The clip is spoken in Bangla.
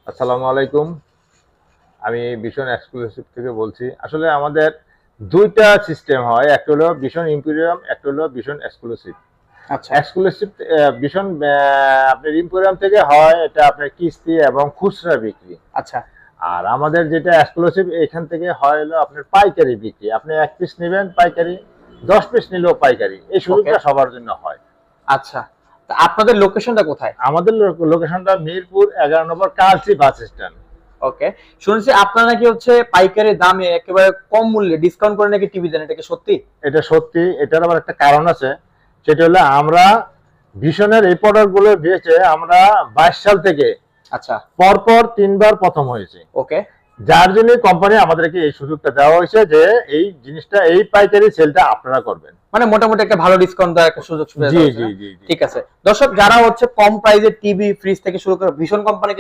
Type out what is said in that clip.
আসসালামু আলাইকুম। আমি ভীষণ এক্সক্লুসিভ থেকে বলছি। আসলে আমাদের ২ টা সিস্টেম হয়। একটা হলো ভীষণ ইম্পেরিয়াম, একটা হলো ভীষণ এক্সক্লুসিভ। আচ্ছা। এক্সক্লুসিভ ভীষণ আপনার ইম্পেরিয়াম থেকে হয় এটা আপনার কিস্তি এবং খুচরা বিক্রি। আচ্ছা। আর আমাদের যেটা এক্সক্লুসিভ এখান থেকে হয় হলো আপনার পাইকারি বিক্রি। আপনি ১ পিস নিবেন পাইকারি, ১০ পিস নিলেও পাইকারি। এই ওকে। সুযোগটা সবার জন্য হয়। আচ্ছা। তা আপনাদের লোকেশনটা কোথায়? আমাদের লোকেশনটা মিরপুর ১১ নম্বর কালচি বাস স্ট্যান্ড। ওকে। শুনেছি আপনারা নাকি হচ্ছে পাইকারি দামে একেবারে কম মূল্যে ডিসকাউন্ট করে নাকি টিভি দেন, এটা কি সত্যি? এটা সত্যি। এটার আবার একটা কারণ আছে। সেটা হলো আমরা ভীষণের এই প্রোডাক্টগুলো বেচে আমরা ২২ সাল থেকে আচ্ছা। পরপর ৩ বার প্রথম হয়েছি। ওকে। যার জন্য কোম্পানি আমাদেরকে এই সুযোগটা দেওয়া হয়েছে যে এই জিনিসটা এই পাইকারি সেলটা আপনারা করবেন। মানে মোটামুটি একটা ভালো ডিসকাউন্ট দেওয়ার একটা সুযোগ সুবিধা জি দেওয়া হয়েছে জি না? জি জি। ঠিক আছে। দর্শক, যারা হচ্ছে কম প্রাইসে টিভি, ফ্রিজ থেকে শুরু করে ভীষণ কোম্পানিকে